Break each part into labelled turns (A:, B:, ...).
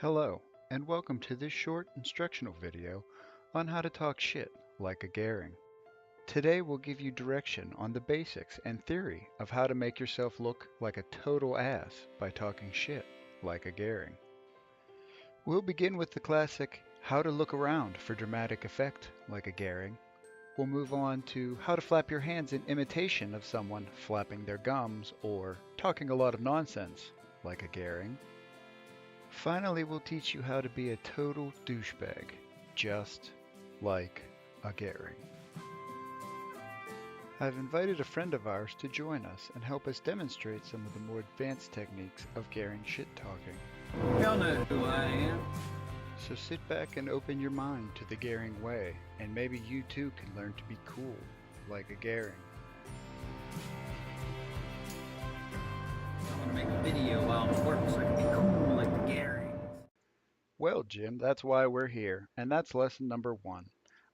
A: Hello, and welcome to this short instructional video on how to talk shit like a Goehring. Today we'll give you direction on the basics and theory of how to make yourself look like a total ass by talking shit like a Goehring. We'll begin with the classic how to look around for dramatic effect like a Goehring. We'll move on to how to flap your hands in imitation of someone flapping their gums or talking a lot of nonsense like a Goehring. Finally, we'll teach you how to be a total douchebag, just like a Goehring. I've invited a friend of ours to join us and help us demonstrate some of the more advanced techniques of Goehring shit-talking.
B: Y'all know who I am.
A: So sit back and open your mind to the Goehring way, and maybe you too can learn to be cool, like a Goehring.
B: I want to make a video while I'm at work so I can be cool like the Goehrings.
A: Well, Jim, that's why we're here, and that's lesson number 1.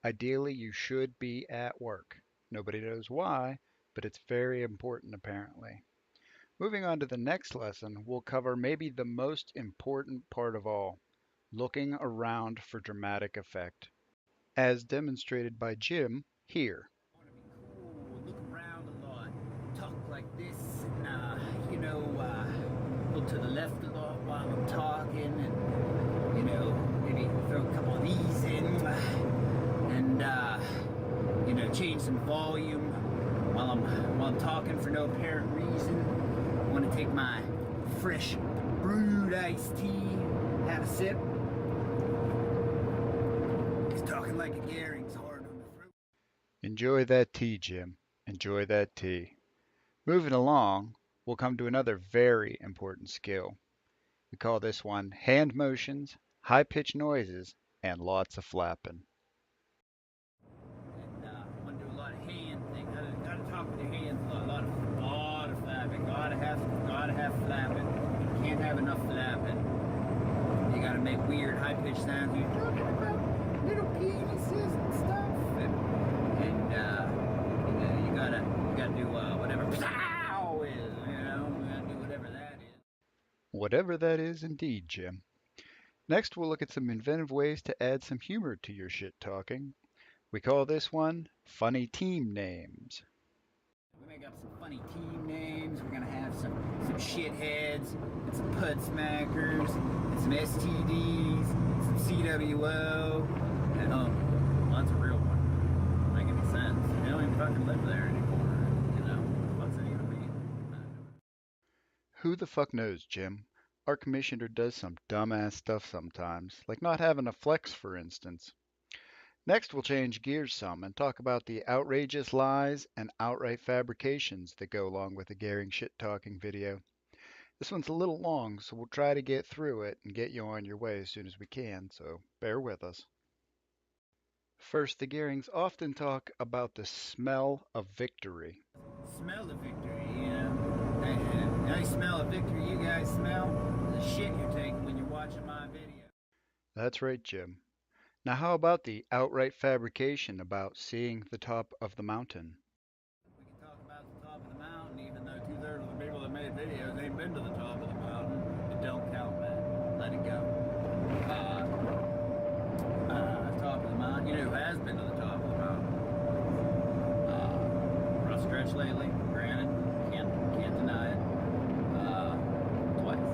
A: Ideally, you should be at work. Nobody knows why, but it's very important apparently. Moving on to the next lesson, we'll cover maybe the most important part of all, looking around for dramatic effect, as demonstrated by Jim here.
B: I want to be cool, look around a lot, talk like this, and look to the left a lot while I'm talking, and maybe throw a couple of these in, and change some volume while I'm talking for no apparent reason. I want to take my fresh brewed iced tea, have a sip. Talking like a Goehring's hard on the throat.
A: Enjoy that tea, Jim. Enjoy that tea. Moving along, we'll come to another very important skill. We call this one hand motions, high-pitched noises, and lots of flapping.
B: And I want to do a lot of hand things. Gotta talk with your hands a lot of flapping. Gotta have flapping. Can't have enough flapping. You gotta make weird high-pitched sounds. You're talking about little penises and stuff, and you gotta do whatever pow is, you gotta do whatever that is.
A: Whatever that is indeed, Jim. Next, we'll look at some inventive ways to add some humor to your shit talking. We call this one funny team names.
B: We make up some funny team names. We're gonna have some shitheads, and some pud smackers, and some STDs, some CWO. And that's a real one. Doesn't make any sense. They don't even fucking live there anymore. What's it even mean?
A: Who the fuck knows, Jim? Our commissioner does some dumbass stuff sometimes, like not having a flex, for instance. Next, we'll change gears some and talk about the outrageous lies and outright fabrications that go along with a Goehring shit-talking video. This one's a little long, so we'll try to get through it and get you on your way as soon as we can, so bear with us. First, the Goehrings often talk about the smell of victory.
B: Smell of victory, yeah. I smell of victory. You guys smell the shit you're taking when you're watching my video.
A: That's right, Jim. Now how about the outright fabrication about seeing the top of the mountain?
B: We can talk about the top of the mountain, even though 2/3 of the people that made videos ain't been to the top of the mountain. It don't count, man. Let it go. Top of the mountain. You know who has been to the top of the mountain? Rough stretch lately, granted. Can't deny it. Twice.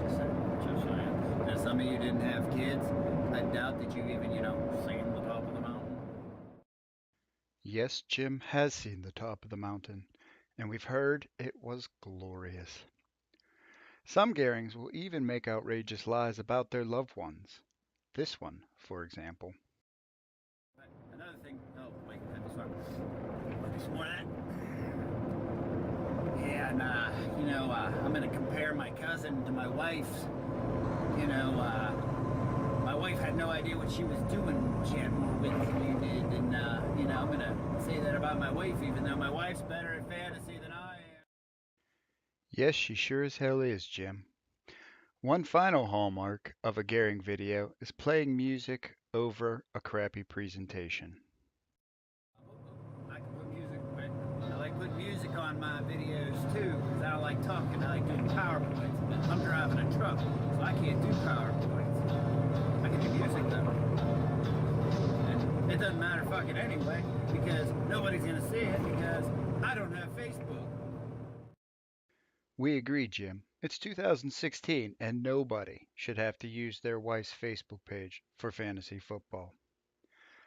B: Just saying. Now some of you didn't have kids. I doubt that you've even, seen the top of the mountain.
A: Yes, Jim has seen the top of the mountain, and we've heard it was glorious. Some Goehrings will even make outrageous lies about their loved ones. This one, for example.
B: Another thing, just more of that. Yeah, and I'm gonna compare my cousin to my wife's. My wife had no idea what she was doing. She had more wit than you did, and I'm gonna say that about my wife, even though my wife's better at fantasy than I am.
A: Yes, she sure as hell is, Jim. One final hallmark of a Goehring video is playing music over a crappy presentation.
B: I can put music, but I like putting music on my videos too, because I don't like talking. I like doing PowerPoints. I'm driving a truck, so I can't do PowerPoints. fuck it anyway, because nobody's gonna see it because I don't have Facebook.
A: We agree, Jim. It's 2016 and nobody should have to use their wife's Facebook page for fantasy football.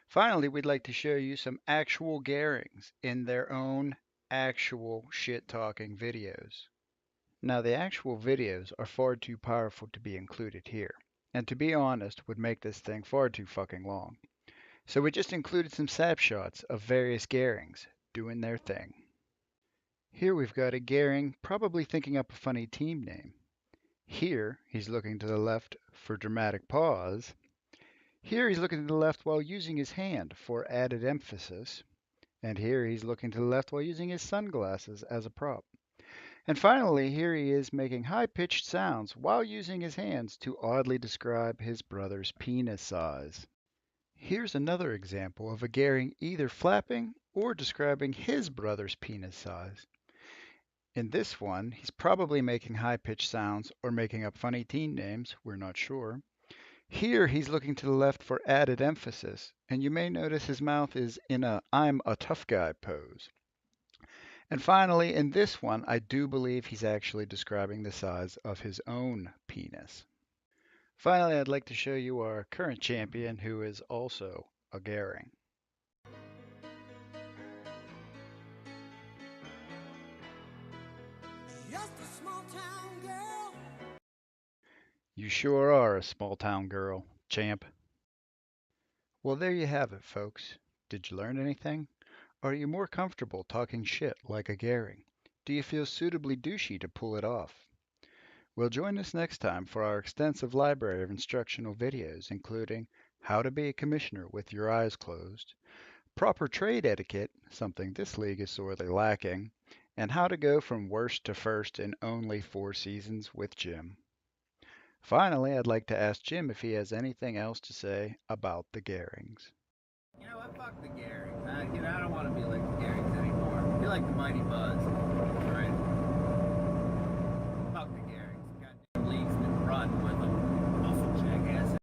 A: Finally, we'd like to show you some actual Goehrings in their own actual shit talking videos. Now, the actual videos are far too powerful to be included here, and to be honest, would make this thing far too fucking long. So we just included some snapshots of various Goehrings doing their thing. Here we've got a Goehring probably thinking up a funny team name. Here he's looking to the left for dramatic pause. Here he's looking to the left while using his hand for added emphasis. And here he's looking to the left while using his sunglasses as a prop. And finally, here he is making high-pitched sounds while using his hands to oddly describe his brother's penis size. Here's another example of a Goehring either flapping or describing his brother's penis size. In this one, he's probably making high-pitched sounds or making up funny teen names, we're not sure. Here he's looking to the left for added emphasis, and you may notice his mouth is in a I'm a tough guy pose. And finally, in this one, I do believe he's actually describing the size of his own penis. Finally, I'd like to show you our current champion, who is also a Goehring.
C: Just a small town girl.
A: You sure are a small town girl, champ. Well, there you have it, folks. Did you learn anything? Are you more comfortable talking shit like a Goehring? Do you feel suitably douchey to pull it off? Well, join us next time for our extensive library of instructional videos, including how to be a commissioner with your eyes closed, proper trade etiquette, something this league is sorely lacking, and how to go from worst to first in only 4 seasons with Jim. Finally, I'd like to ask Jim if he has anything else to say about the Goehrings.
B: You know what? Fuck the Goehring. I don't want to be like the Goehrings anymore. Be like the Mighty Buzz.